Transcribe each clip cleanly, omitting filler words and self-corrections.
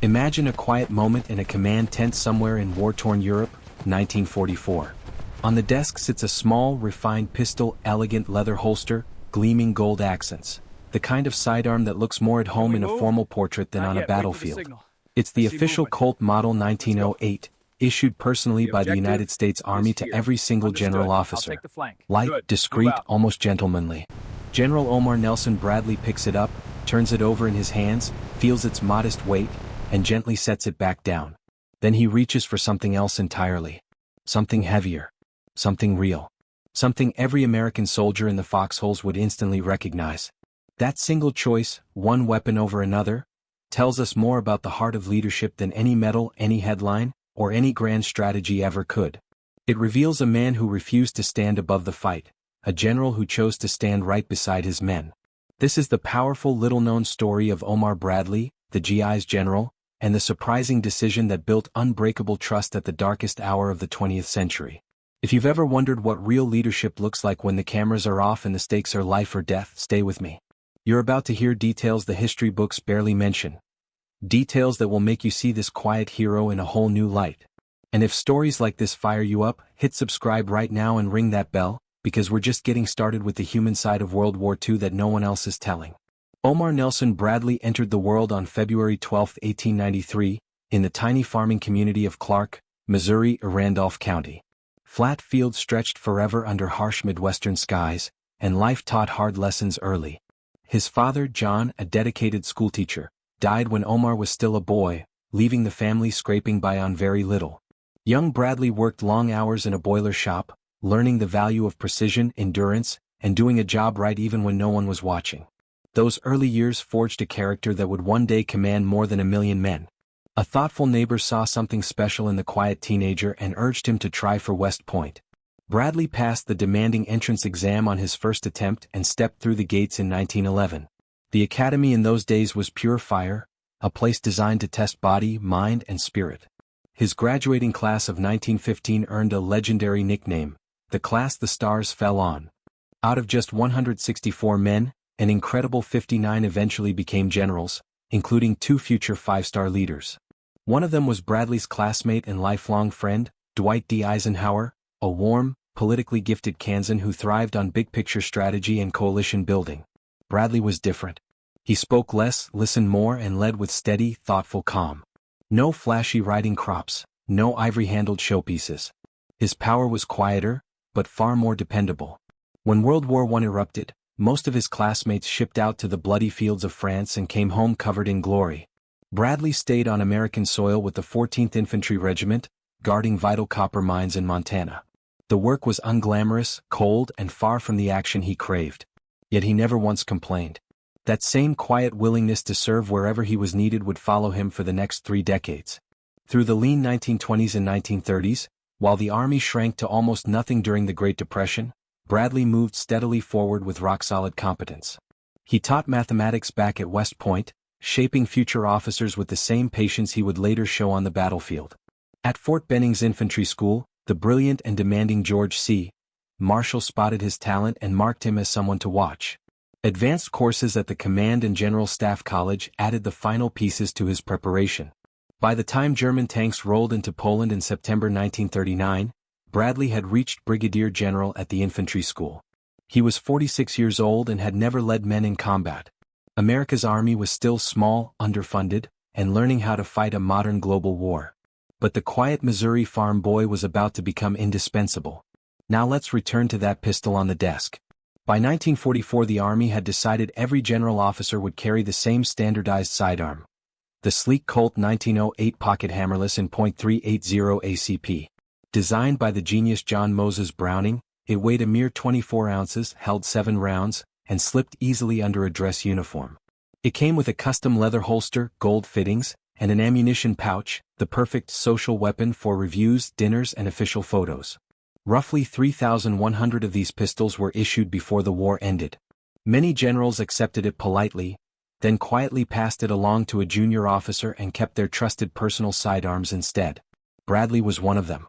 Imagine a quiet moment in a command tent somewhere in war-torn Europe, 1944. On the desk sits a small, refined pistol, elegant leather holster, gleaming gold accents. The kind of sidearm that looks more at home in a formal portrait than on a battlefield. It's the official Colt Model 1908, issued personally by the United States Army to every single general officer. Light, discreet, almost gentlemanly. General Omar Nelson Bradley picks it up, turns it over in his hands, feels its modest weight, and gently sets it back down. Then he reaches for something else entirely. Something heavier. Something real. Something every American soldier in the foxholes would instantly recognize. That single choice, one weapon over another, tells us more about the heart of leadership than any medal, any headline, or any grand strategy ever could. It reveals a man who refused to stand above the fight, a general who chose to stand right beside his men. This is the powerful little-known story of Omar Bradley, the GI's general, and the surprising decision that built unbreakable trust at the darkest hour of the 20th century. If you've ever wondered what real leadership looks like when the cameras are off and the stakes are life or death, stay with me. You're about to hear details the history books barely mention. Details that will make you see this quiet hero in a whole new light. And if stories like this fire you up, hit subscribe right now and ring that bell, because we're just getting started with the human side of World War II that no one else is telling. Omar Nelson Bradley entered the world on February 12, 1893, in the tiny farming community of Clark, Missouri, Randolph County. Flat fields stretched forever under harsh Midwestern skies, and life taught hard lessons early. His father, John, a dedicated schoolteacher, died when Omar was still a boy, leaving the family scraping by on very little. Young Bradley worked long hours in a boiler shop, learning the value of precision, endurance, and doing a job right even when no one was watching. Those early years forged a character that would one day command more than 1 million men. A thoughtful neighbor saw something special in the quiet teenager and urged him to try for West Point. Bradley passed the demanding entrance exam on his first attempt and stepped through the gates in 1911. The academy in those days was pure fire, a place designed to test body, mind, and spirit. His graduating class of 1915 earned a legendary nickname, the class the stars fell on. Out of just 164 men, an incredible 59 eventually became generals, including 2 future 5-star leaders. One of them was Bradley's classmate and lifelong friend, Dwight D. Eisenhower, a warm, politically gifted Kansan who thrived on big-picture strategy and coalition building. Bradley was different. He spoke less, listened more, and led with steady, thoughtful calm. No flashy riding crops, no ivory-handled showpieces. His power was quieter, but far more dependable. When World War I erupted, most of his classmates shipped out to the bloody fields of France and came home covered in glory. Bradley stayed on American soil with the 14th Infantry Regiment, guarding vital copper mines in Montana. The work was unglamorous, cold, and far from the action he craved. Yet he never once complained. That same quiet willingness to serve wherever he was needed would follow him for the next 3 decades. Through the lean 1920s and 1930s, while the Army shrank to almost nothing during the Great Depression, Bradley moved steadily forward with rock-solid competence. He taught mathematics back at West Point, shaping future officers with the same patience he would later show on the battlefield. At Fort Benning's infantry school, the brilliant and demanding George C. Marshall spotted his talent and marked him as someone to watch. Advanced courses at the Command and General Staff College added the final pieces to his preparation. By the time German tanks rolled into Poland in September 1939, Bradley had reached brigadier general at the infantry school. He was 46 years old and had never led men in combat. America's army was still small, underfunded, and learning how to fight a modern global war. But the quiet Missouri farm boy was about to become indispensable. Now let's return to that pistol on the desk. By 1944 the Army had decided every general officer would carry the same standardized sidearm. The sleek Colt 1908 pocket hammerless in .380 ACP. Designed by the genius John Moses Browning, it weighed a mere 24 ounces, held 7 rounds, and slipped easily under a dress uniform. It came with a custom leather holster, gold fittings, and an ammunition pouch, the perfect social weapon for reviews, dinners, and official photos. Roughly 3,100 of these pistols were issued before the war ended. Many generals accepted it politely, then quietly passed it along to a junior officer and kept their trusted personal sidearms instead. Bradley was one of them.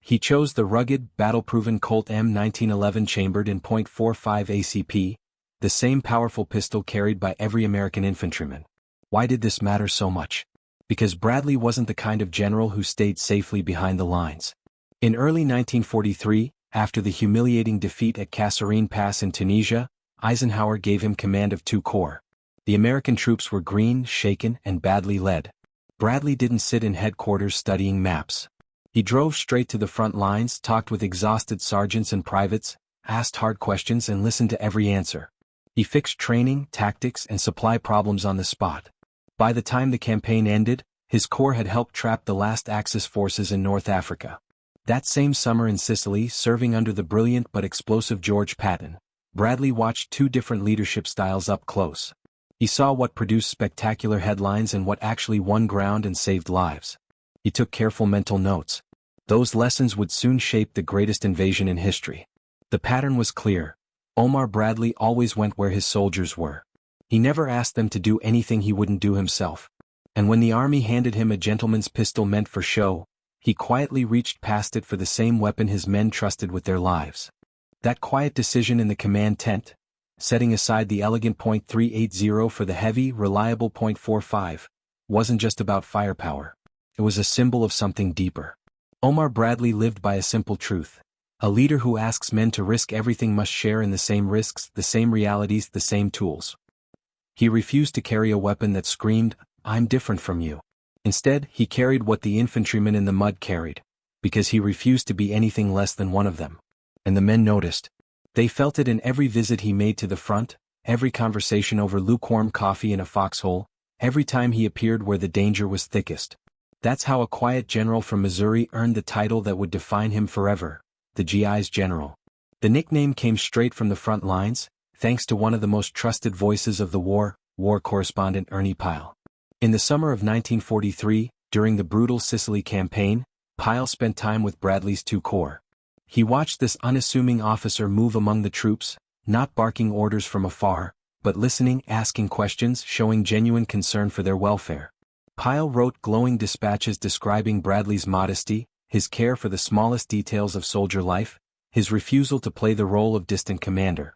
He chose the rugged, battle-proven Colt M1911 chambered in .45 ACP, the same powerful pistol carried by every American infantryman. Why did this matter so much? Because Bradley wasn't the kind of general who stayed safely behind the lines. In early 1943, after the humiliating defeat at Kasserine Pass in Tunisia, Eisenhower gave him command of 2 corps. The American troops were green, shaken, and badly led. Bradley didn't sit in headquarters studying maps. He drove straight to the front lines, talked with exhausted sergeants and privates, asked hard questions and listened to every answer. He fixed training, tactics, and supply problems on the spot. By the time the campaign ended, his corps had helped trap the last Axis forces in North Africa. That same summer in Sicily, serving under the brilliant but explosive George Patton, Bradley watched 2 different leadership styles up close. He saw what produced spectacular headlines and what actually won ground and saved lives. He took careful mental notes. Those lessons would soon shape the greatest invasion in history. The pattern was clear. Omar Bradley always went where his soldiers were. He never asked them to do anything he wouldn't do himself. And when the army handed him a gentleman's pistol meant for show, he quietly reached past it for the same weapon his men trusted with their lives. That quiet decision in the command tent, setting aside the elegant .380 for the heavy, reliable .45, wasn't just about firepower. It was a symbol of something deeper. Omar Bradley lived by a simple truth. A leader who asks men to risk everything must share in the same risks, the same realities, the same tools. He refused to carry a weapon that screamed, "I'm different from you." Instead, he carried what the infantrymen in the mud carried, because he refused to be anything less than one of them. And the men noticed. They felt it in every visit he made to the front, every conversation over lukewarm coffee in a foxhole, every time he appeared where the danger was thickest. That's how a quiet general from Missouri earned the title that would define him forever, the GI's general. The nickname came straight from the front lines, thanks to one of the most trusted voices of the war correspondent Ernie Pyle. In the summer of 1943, during the brutal Sicily campaign, Pyle spent time with Bradley's 2 corps. He watched this unassuming officer move among the troops, not barking orders from afar, but listening, asking questions, showing genuine concern for their welfare. Pyle wrote glowing dispatches describing Bradley's modesty, his care for the smallest details of soldier life, his refusal to play the role of distant commander.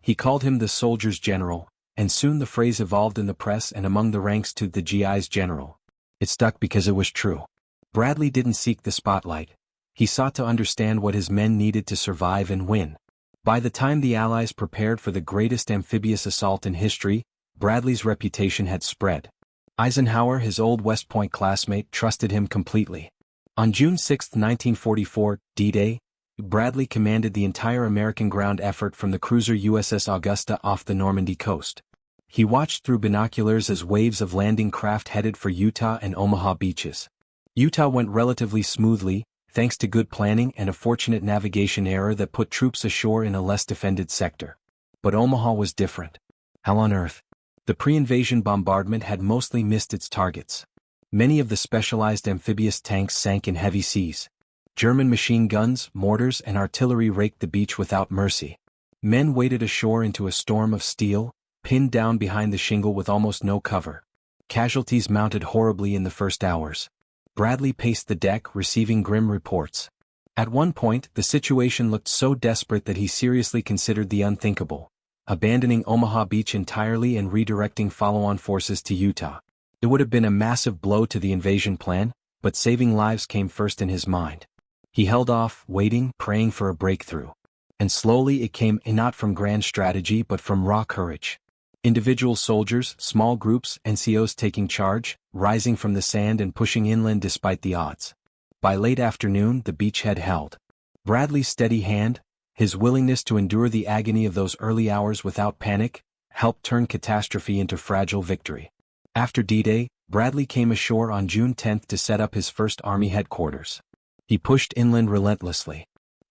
He called him the soldier's general, and soon the phrase evolved in the press and among the ranks to the GI's general. It stuck because it was true. Bradley didn't seek the spotlight. He sought to understand what his men needed to survive and win. By the time the Allies prepared for the greatest amphibious assault in history, Bradley's reputation had spread. Eisenhower, his old West Point classmate, trusted him completely. On June 6, 1944, D-Day, Bradley commanded the entire American ground effort from the cruiser USS Augusta off the Normandy coast. He watched through binoculars as waves of landing craft headed for Utah and Omaha beaches. Utah went relatively smoothly, thanks to good planning and a fortunate navigation error that put troops ashore in a less defended sector. But Omaha was different. How on earth? The pre-invasion bombardment had mostly missed its targets. Many of the specialized amphibious tanks sank in heavy seas. German machine guns, mortars, and artillery raked the beach without mercy. Men waded ashore into a storm of steel, pinned down behind the shingle with almost no cover. Casualties mounted horribly in the first hours. Bradley paced the deck, receiving grim reports. At one point, the situation looked so desperate that he seriously considered the unthinkable, abandoning Omaha Beach entirely and redirecting follow-on forces to Utah. It would have been a massive blow to the invasion plan, but saving lives came first in his mind. He held off, waiting, praying for a breakthrough. And slowly it came, not from grand strategy but from raw courage. Individual soldiers, small groups, NCOs taking charge, rising from the sand and pushing inland despite the odds. By late afternoon, the beachhead held. Bradley's steady hand, his willingness to endure the agony of those early hours without panic, helped turn catastrophe into fragile victory. After D-Day, Bradley came ashore on June 10 to set up his first Army headquarters. He pushed inland relentlessly.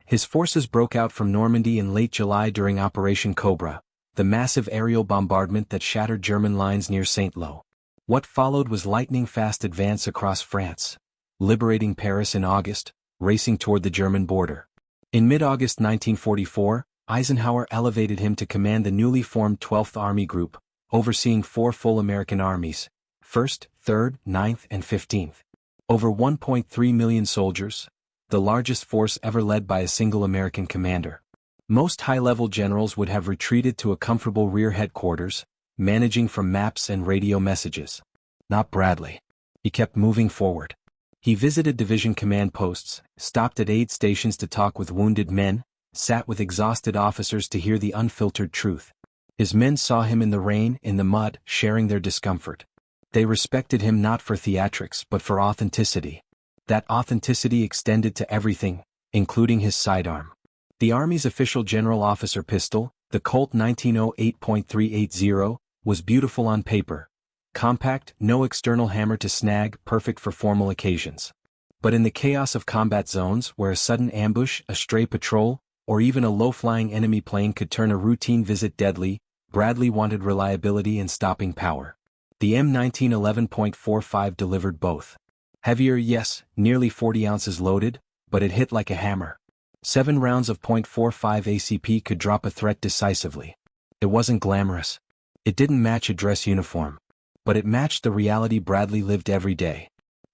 His forces broke out from Normandy in late July during Operation Cobra, the massive aerial bombardment that shattered German lines near Saint-Lô. What followed was lightning-fast advance across France, liberating Paris in August, racing toward the German border. In mid-August 1944, Eisenhower elevated him to command the newly formed 12th Army Group, overseeing 4 full American armies, 1st, 3rd, 9th, and 15th. Over 1.3 million soldiers, the largest force ever led by a single American commander. Most high-level generals would have retreated to a comfortable rear headquarters, managing from maps and radio messages. Not Bradley. He kept moving forward. He visited division command posts, stopped at aid stations to talk with wounded men, sat with exhausted officers to hear the unfiltered truth. His men saw him in the rain, in the mud, sharing their discomfort. They respected him not for theatrics but for authenticity. That authenticity extended to everything, including his sidearm. The Army's official general officer pistol, the Colt 1908.380, was beautiful on paper. Compact, no external hammer to snag, perfect for formal occasions. But in the chaos of combat zones where a sudden ambush, a stray patrol, or even a low-flying enemy plane could turn a routine visit deadly, Bradley wanted reliability and stopping power. The M1911.45 delivered both. Heavier, yes, nearly 40 ounces loaded, but it hit like a hammer. 7 rounds of .45 ACP could drop a threat decisively. It wasn't glamorous. It didn't match a dress uniform. But it matched the reality Bradley lived every day.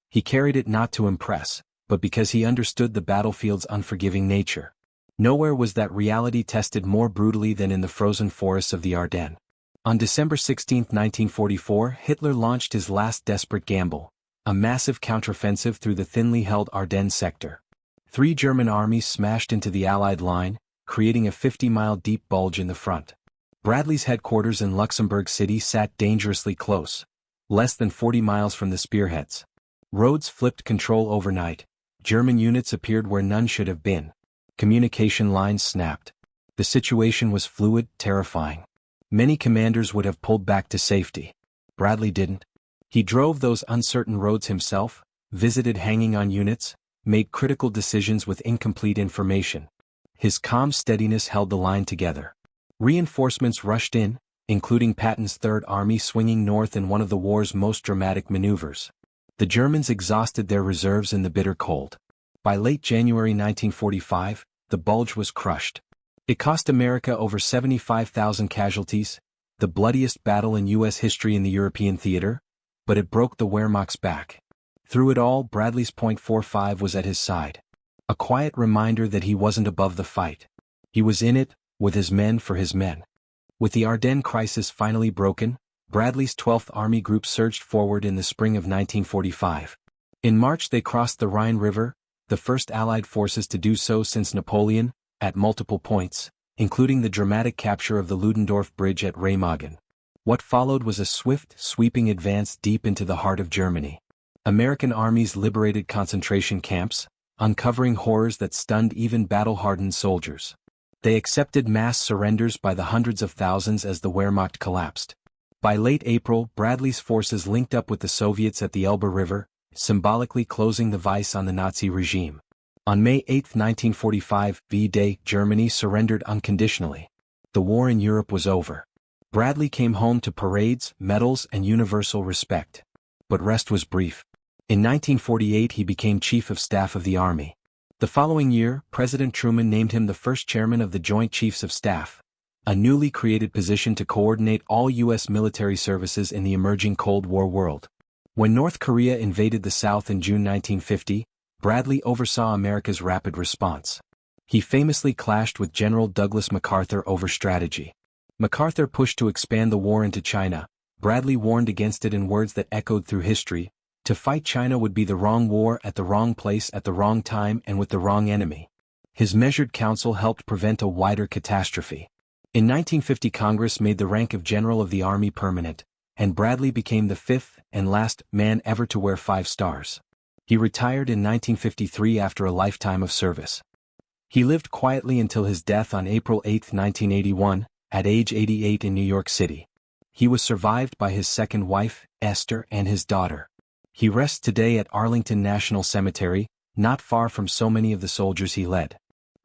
He carried it not to impress, but because he understood the battlefield's unforgiving nature. Nowhere was that reality tested more brutally than in the frozen forests of the Ardennes. On December 16, 1944, Hitler launched his last desperate gamble, a massive counteroffensive through the thinly held Ardennes sector. 3 German armies smashed into the Allied line, creating a 50-mile deep bulge in the front. Bradley's headquarters in Luxembourg City sat dangerously close, less than 40 miles from the spearheads. Roads flipped control overnight. German units appeared where none should have been. Communication lines snapped. The situation was fluid, terrifying. Many commanders would have pulled back to safety. Bradley didn't. He drove those uncertain roads himself, visited hanging on units, made critical decisions with incomplete information. His calm steadiness held the line together. Reinforcements rushed in, including Patton's Third Army swinging north in one of the war's most dramatic maneuvers. The Germans exhausted their reserves in the bitter cold. By late January 1945, the bulge was crushed. It cost America over 75,000 casualties, the bloodiest battle in U.S. history in the European theater, but it broke the Wehrmacht's back. Through it all, Bradley's .45 was at his side. A quiet reminder that he wasn't above the fight. He was in it, with his men for his men. With the Ardennes crisis finally broken, Bradley's 12th Army Group surged forward in the spring of 1945. In March they crossed the Rhine River, the first Allied forces to do so since Napoleon, at multiple points, including the dramatic capture of the Ludendorff Bridge at Remagen. What followed was a swift, sweeping advance deep into the heart of Germany. American armies liberated concentration camps, uncovering horrors that stunned even battle-hardened soldiers. They accepted mass surrenders by the hundreds of thousands as the Wehrmacht collapsed. By late April, Bradley's forces linked up with the Soviets at the Elbe River, symbolically closing the vice on the Nazi regime. On May 8, 1945, V-Day, Germany surrendered unconditionally. The war in Europe was over. Bradley came home to parades, medals, and universal respect. But rest was brief. In 1948 he became Chief of Staff of the Army. The following year, President Truman named him the first chairman of the Joint Chiefs of Staff, a newly created position to coordinate all U.S. military services in the emerging Cold War world. When North Korea invaded the South in June 1950, Bradley oversaw America's rapid response. He famously clashed with General Douglas MacArthur over strategy. MacArthur pushed to expand the war into China. Bradley warned against it in words that echoed through history. To fight China would be the wrong war at the wrong place at the wrong time and with the wrong enemy. His measured counsel helped prevent a wider catastrophe. In 1950 Congress made the rank of General of the Army permanent, and Bradley became the 5th and last man ever to wear 5 stars. He retired in 1953 after a lifetime of service. He lived quietly until his death on April 8, 1981, at age 88 in New York City. He was survived by his second wife, Esther, and his daughter. He rests today at Arlington National Cemetery, not far from so many of the soldiers he led.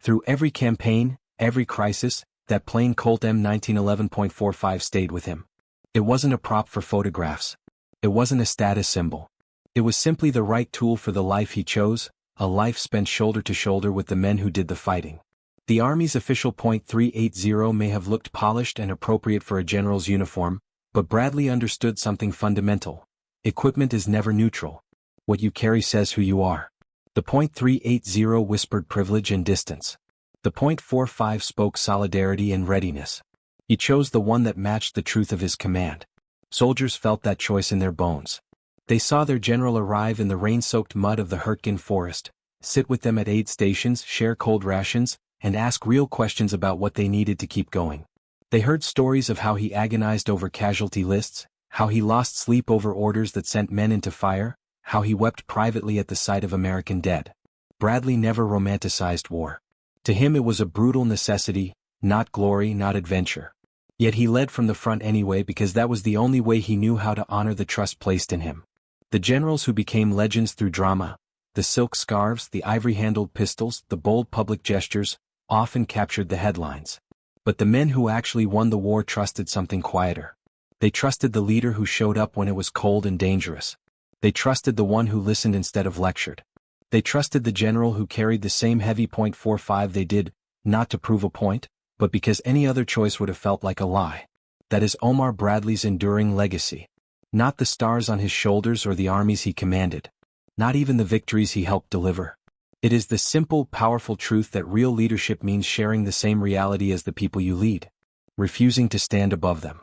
Through every campaign, every crisis, that plain Colt M1911.45 stayed with him. It wasn't a prop for photographs. It wasn't a status symbol. It was simply the right tool for the life he chose, a life spent shoulder to shoulder with the men who did the fighting. The Army's official .380 may have looked polished and appropriate for a general's uniform, but Bradley understood something fundamental. Equipment is never neutral. What you carry says who you are. The .380 whispered privilege and distance. The .45 spoke solidarity and readiness. He chose the one that matched the truth of his command. Soldiers felt that choice in their bones. They saw their general arrive in the rain-soaked mud of the Hurtgen forest, sit with them at aid stations, share cold rations, and ask real questions about what they needed to keep going. They heard stories of how he agonized over casualty lists, how he lost sleep over orders that sent men into fire, how he wept privately at the sight of American dead. Bradley never romanticized war. To him it was a brutal necessity, not glory, not adventure. Yet he led from the front anyway because that was the only way he knew how to honor the trust placed in him. The generals who became legends through drama, the silk scarves, the ivory-handled pistols, the bold public gestures, often captured the headlines. But the men who actually won the war trusted something quieter. They trusted the leader who showed up when it was cold and dangerous. They trusted the one who listened instead of lectured. They trusted the general who carried the same heavy .45 they did, not to prove a point, but because any other choice would have felt like a lie. That is Omar Bradley's enduring legacy. Not the stars on his shoulders or the armies he commanded. Not even the victories he helped deliver. It is the simple, powerful truth that real leadership means sharing the same reality as the people you lead. Refusing to stand above them.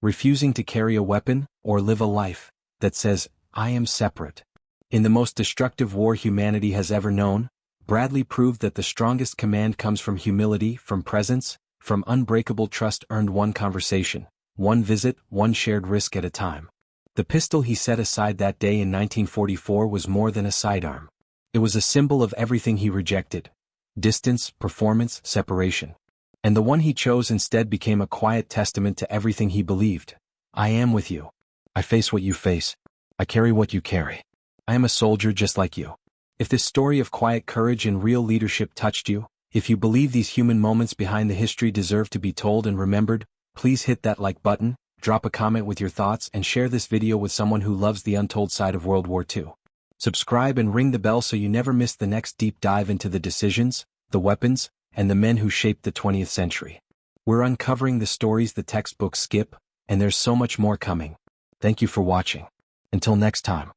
Refusing to carry a weapon, or live a life that says, I am separate. In the most destructive war humanity has ever known, Bradley proved that the strongest command comes from humility, from presence, from unbreakable trust earned one conversation, one visit, one shared risk at a time. The pistol he set aside that day in 1944 was more than a sidearm. It was a symbol of everything he rejected: distance, performance, separation. And the one he chose instead became a quiet testament to everything he believed. I am with you. I face what you face. I carry what you carry. I am a soldier just like you. If this story of quiet courage and real leadership touched you, if you believe these human moments behind the history deserve to be told and remembered, please hit that like button, drop a comment with your thoughts, and share this video with someone who loves the untold side of World War II. Subscribe and ring the bell so you never miss the next deep dive into the decisions, the weapons, and the men who shaped the 20th century. We're uncovering the stories the textbooks skip, and there's so much more coming. Thank you for watching. Until next time.